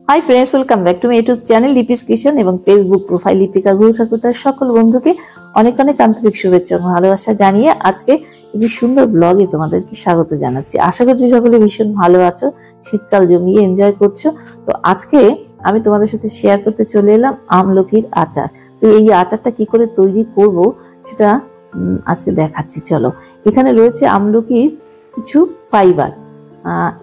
Hi friends, welcome back to my YouTube channel Lipi's kitchen এবং Facebook profile Lipika গুরু ঠাকুরতার সকল বন্ধুকে অনেক অনেক আন্তরিক শুভেচ্ছা এবং ভালোবাসা জানিয়ে আজকে একটি সুন্দর ব্লগে তোমাদেরকে স্বাগত জানাচ্ছি। আশা করছি সকলে ভীষণ ভালো আছো, শীতকাল জমিয়ে এনজয় করছো। তো আজকে আমি তোমাদের সাথে শেয়ার করতে চলে এলাম আমলকির আচার। তো এই আচারটা কি করে তৈরি করব সেটা আজকে দেখাচ্ছি। চলো, এখানে রয়েছে আমলকির কিছু ফাইবার।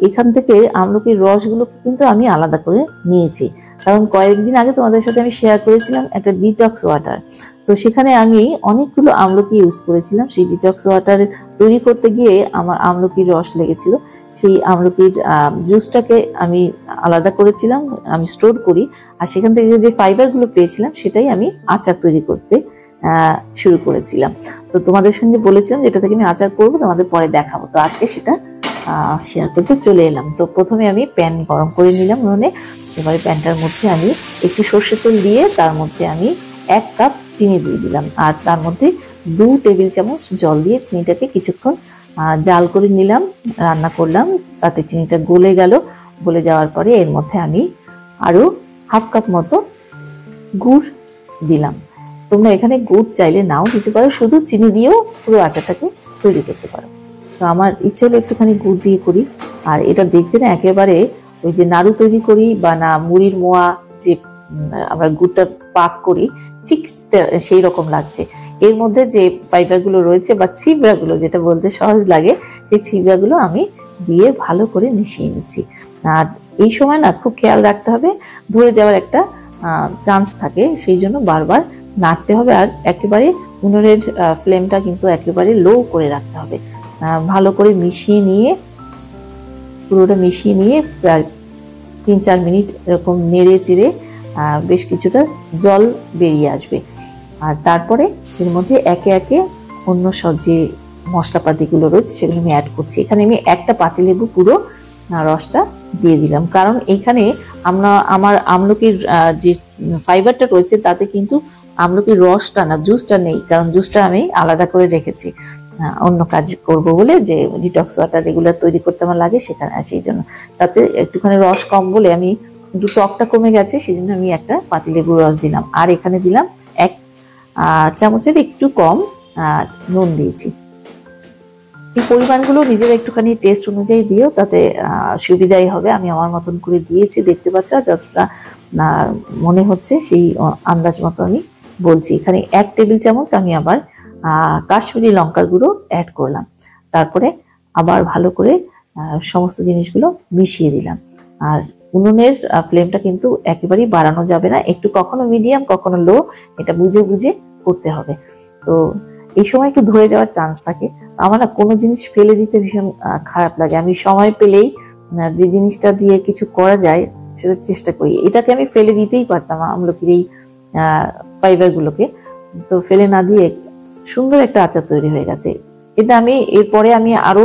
এখান থেকে আমলকির রসগুলোকে কিন্তু আমি আলাদা করে নিয়েছি, কারণ কয়েকদিন আগে তোমাদের সাথে আমি শেয়ার করেছিলাম একটা ডিটক্স ওয়াটার। তো সেখানে আমি অনেকগুলো আমলকি ইউজ করেছিলাম। সেই ডিটক্স ওয়াটার তৈরি করতে গিয়ে আমার আমলকির রস লেগেছিল। সেই আমলকির জুসটাকে আমি আলাদা করেছিলাম, আমি স্টোর করি, আর সেখান থেকে যে ফাইবারগুলো পেয়েছিলাম সেটাই আমি আচার তৈরি করতে শুরু করেছিলাম। তো তোমাদের সঙ্গে বলেছিলাম যেটা থেকে আমি আচার করবো, তোমাদের পরে দেখাবো। তো আজকে সেটা শেয়ার করতে চলে এলাম। তো প্রথমে আমি প্যান গরম করে নিলাম উনুনে। এবারে প্যানটার মধ্যে আমি একটু সর্ষের তেল দিয়ে তার মধ্যে আমি 1 কাপ চিনি দিয়ে দিলাম, আর তার মধ্যে 2 টেবিল চামচ জল দিয়ে চিনিটাকে কিছুক্ষণ জাল করে নিলাম, রান্না করলাম। তাতে চিনিটা গলে গেল। গলে যাওয়ার পরে এর মধ্যে আমি আরো 1/2 কাপ মতো গুড় দিলাম। তোমরা এখানে গুড় চাইলে নাও দিতে পারো, শুধু চিনি দিয়েও পুরো আচারটাকে তৈরি করতে পারো। তো আমার ইচ্ছে হলো একটুখানি গুড় দিয়ে করি। আর এটা দেখতে না একেবারে ওই যে নাড়ু তৈরি করি বা না মুড়ির মোয়া যে আমরা গুড়টা পাক করি, ঠিক সেই রকম লাগছে। এর মধ্যে যে ফাইবারগুলো রয়েছে বা ছিবড়াগুলো, যেটা বলতে সহজ লাগে, সেই ছিবড়াগুলো আমি দিয়ে ভালো করে মিশিয়ে নিচ্ছি। আর এই সময় না খুব খেয়াল রাখতে হবে, ধরে যাওয়ার একটা চান্স থাকে, সেই জন্য বারবার নাড়তে হবে। আর একেবারে উনুনের ফ্লেমটা কিন্তু একেবারে লো করে রাখতে হবে। ভালো করে মিশিয়ে নিয়ে পুরোটা মিশিয়ে নিয়ে প্রায় 3-4 মিনিট এরকম নেড়ে চেড়ে বেশ কিছুটা জল বেরিয়ে আসবে। আর তারপরে এর মধ্যে একে একে অন্য সব যে মশলাপাতিগুলো রয়েছে সেগুলো আমি অ্যাড করছি। এখানে আমি একটা পাতিলেবু পুরো রসটা দিয়ে দিলাম, কারণ এখানে আমার আমলকির যে ফাইবারটা রয়েছে তাতে কিন্তু আমলকির রসটা না, জুসটা নেই, কারণ জুসটা আমি আলাদা করে রেখেছি অন্য কাজ করব বলে, যে ডিটক্স ওয়াটার রেগুলার তৈরি করতে আমার লাগে সেখানে, সেই জন্য তাতে একটুখানি রস কম বলে আমি একটু টকটা কমে গেছে, সেই জন্য আমি একটা পাতিলেবুর রস দিলাম। আর এখানে দিলাম 1 চামচের একটু কম নুন দিয়েছি। এই পরিমাণগুলো নিজের একটুখানি টেস্ট অনুযায়ী দিও, তাতে সুবিধাই হবে। আমি আমার মতন করে দিয়েছি, দেখতে পাচ্ছ, যতটা মনে হচ্ছে সেই আন্দাজ মতো আমি বলছি। এখানে 1 টেবিল চামচ আমি আবার কাশ্মীরি লঙ্কার গুঁড়ো অ্যাড করলাম। তারপরে আবার ভালো করে সমস্ত জিনিসগুলো মিশিয়ে দিলাম। আর উনুনের ফ্লেমটা কিন্তু একেবারেই বাড়ানো যাবে না, একটু কখনো মিডিয়াম কখনো লো, এটা বুঝে বুঝে করতে হবে। তো এই সময় একটু ধরে যাওয়ার চান্স থাকে। আমার না কোনো জিনিস ফেলে দিতে ভীষণ খারাপ লাগে। আমি সময় পেলেই যে জিনিসটা দিয়ে কিছু করা যায় সেটা চেষ্টা করি। এটাকে আমি ফেলে দিতেই পারতাম, আমলকির এই ফাইবারগুলোকে, তো ফেলে না দিয়ে সুন্দর একটা আচার তৈরি হয়ে গেছে। এটা আমি এরপরে আমি আরো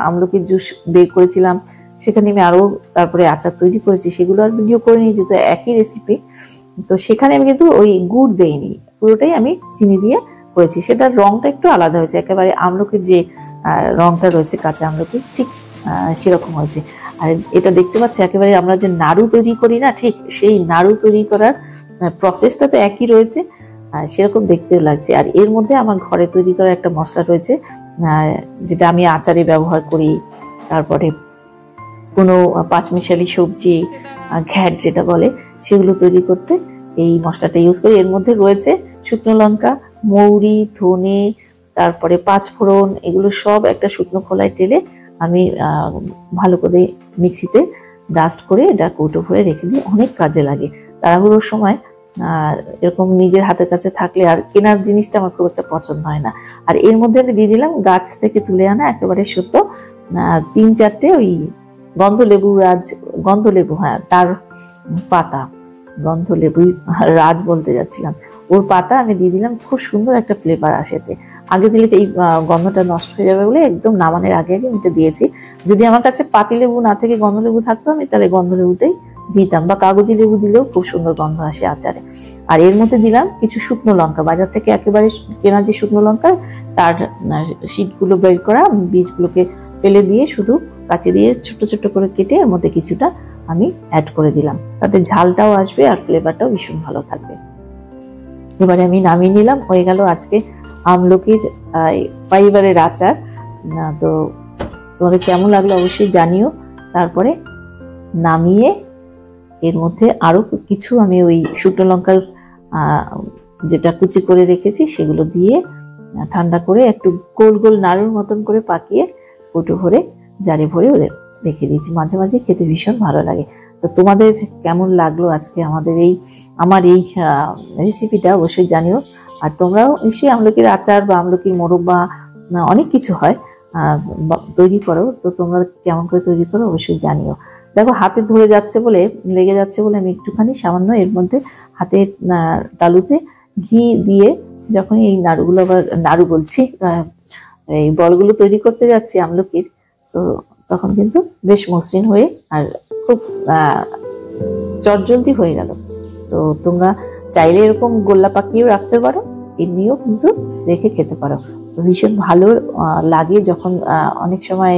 আমলকির জুস বের করেছিলাম, সেখানে আমি আরো তারপরে আচার তৈরি করেছি, সেগুলো আর ভিডিও করে নিই, যেহেতু একই রেসিপি। তো সেখানে আমি কিন্তু ওই গুড় দেইনি, পুরোটাই আমি চিনি দিয়ে করেছি। সেটার রংটা একটু আলাদা হয়েছে, একেবারে আমলকির যে রংটা রয়েছে কাঁচা আমলকির, ঠিক সেরকম হয়েছে। আর এটা দেখতে পাচ্ছ একেবারে আমরা যে নাড়ু তৈরি করি না, ঠিক সেই নাড়ু তৈরি করার প্রসেসটা তো একই রয়েছে, সেরকম দেখতেও লাগছে। আর এর মধ্যে আমার ঘরে তৈরি করা একটা মশলা রয়েছে, যেটা আমি আচারে ব্যবহার করি। তারপরে কোনো পাঁচমিশালি সবজি, ঘ্যাট যেটা বলে, সেগুলো তৈরি করতে এই মশলাটা ইউজ করি। এর মধ্যে রয়েছে শুকনো লঙ্কা, মৌরি, ধনে, তারপরে 5 ফোড়ন, এগুলো সব একটা শুকনো খোলায় ঢেলে আমি ভালো করে মিক্সিতে ডাস্ট করে এটা কৌটো ভরে রেখে দিই। অনেক কাজে লাগে তাড়াহুড়োর সময়। এরকম নিজের হাতের কাছে থাকলে, আর কেনার জিনিসটা আমার খুব একটা পছন্দ হয় না। আর এর মধ্যে আমি দিয়ে দিলাম গাছ থেকে তুলে আনা একেবারে শুদ্ধ 3-4টে ওই গন্ধলেবু, হ্যাঁ তার পাতা, গন্ধলেবু রাজ বলতে যাচ্ছিলাম, ওর পাতা আমি দিয়ে দিলাম। খুব সুন্দর একটা ফ্লেভার আসে এতে। আগে দিলে এই গন্ধটা নষ্ট হয়ে যাবে বলে একদম নামানোর আগে আগে এটা দিয়েছি। যদি আমার কাছে পাতিলেবু না থেকে গন্ধলেবু থাকতো, আমি তাহলে গন্ধলেবুটাই দিতাম, বা কাগজি লেবু দিলেও খুব সুন্দর গন্ধ আসে আচারে। আর এর মধ্যে দিলাম কিছু শুকনো লঙ্কা, বাজার থেকে একেবারে কেনা যে শুকনো লঙ্কা, তার শীটগুলো বের করা, বীজগুলোকে ফেলে দিয়ে শুধু কাঁচি দিয়ে ছোট ছোট করে কেটে এর মধ্যে কিছুটা আমি অ্যাড করে দিলাম, তাতে ঝালটাও আসবে আর ফ্লেভারটাও ভীষণ ভালো থাকবে। এবারে আমি নামিয়ে নিলাম। হয়ে গেল আজকে আমলকির ফাইবারের আচার। তো তোমাদের কেমন লাগলো অবশ্যই জানিও। তারপরে নামিয়ে এর মধ্যে আরো কিছু আমি ওই শুকনো লঙ্কার যেটা কুচি করে রেখেছি সেগুলো দিয়ে ঠান্ডা করে একটু গোল গোল নাড়ুর মতন করে পাকিয়ে কৌটো ভরে জারে ভরে রেখে দিয়েছি। মাঝে মাঝে খেতে ভীষণ ভালো লাগে। তো তোমাদের কেমন লাগলো আজকে আমার এই রেসিপিটা অবশ্যই জানিও। আর তোমরাও নিশ্চয়ই আমলকির আচার বা আমলকির মোরব্বা অনেক কিছু হয় তৈরি করো, তো তোমরা কেমন করে তৈরি করো অবশ্যই জানিও। দেখো হাতে ধরে যাচ্ছে বলে, লেগে যাচ্ছে বলে আমি একটুখানি সামান্য এর মধ্যে হাতের তালুতে ঘি দিয়ে যখন এই নাড়ুগুলো আবার নাড়ু বলছি এই বলগুলো তৈরি করতে যাচ্ছি আমলকির, তো তখন কিন্তু বেশ মসৃণ হয়ে আর খুব চটজলদি হয়ে গেল। তো তোমরা চাইলে এরকম গোল্লা পাকিয়েও রাখতে পারো, এমনিও কিন্তু রেখে খেতে পারো। তো ভীষণ ভালো লাগে যখন অনেক সময়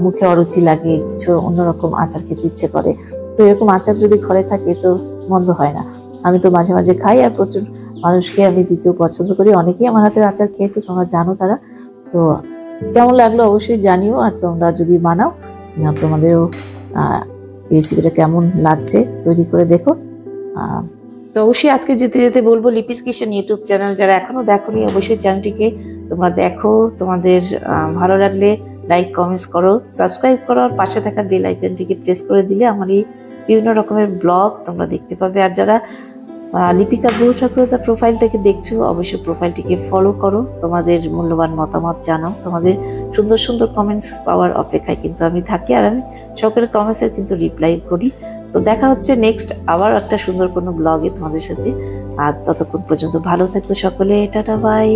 মুখে অরুচি লাগে, কিছু অন্যরকম আচার খেতে ইচ্ছে করে। তো এরকম আচার যদি ঘরে থাকে তো মন্দ হয় না। আমি তো মাঝে মাঝে খাই আর প্রচুর মানুষকে আমি দিতেও পছন্দ করি। অনেকেই আমার হাতের আচার খেয়েছে, তোমরা জানো তারা। তো কেমন লাগলো অবশ্যই জানিও। আর তোমরা যদি বানাও তোমাদেরও রেসিপিটা কেমন লাগছে তৈরি করে দেখো। তো অবশ্যই আজকে যেতে যেতে বলবো লিপিস কিচেন ইউটিউব চ্যানেল যারা এখনো দেখোনি অবশ্যই চ্যানেলটিকে তোমরা দেখো। তোমাদের ভালো লাগলে লাইক কমেন্টস করো, সাবস্ক্রাইব করো, আর পাশে থাকা বেল আইকনটিকে প্রেস করে দিলে আমার এই বিভিন্ন রকমের ব্লগ তোমরা দেখতে পাবে। আর যারা লিপিকা গুহ ঠাকুরতা প্রোফাইল থেকে দেখছো অবশ্যই প্রোফাইলটিকে ফলো করো, তোমাদের মূল্যবান মতামত জানাও। তোমাদের সুন্দর সুন্দর কমেন্টস পাওয়ার অপেক্ষায় কিন্তু আমি থাকি, আর আমি সকলের কমেন্টসের কিন্তু রিপ্লাই করি। তো দেখা হচ্ছে নেক্সট আবার একটা সুন্দর কোনো ব্লগে তোমাদের সাথে। আর ততক্ষণ পর্যন্ত ভালো থাকবে সকলে, টাটা বাই।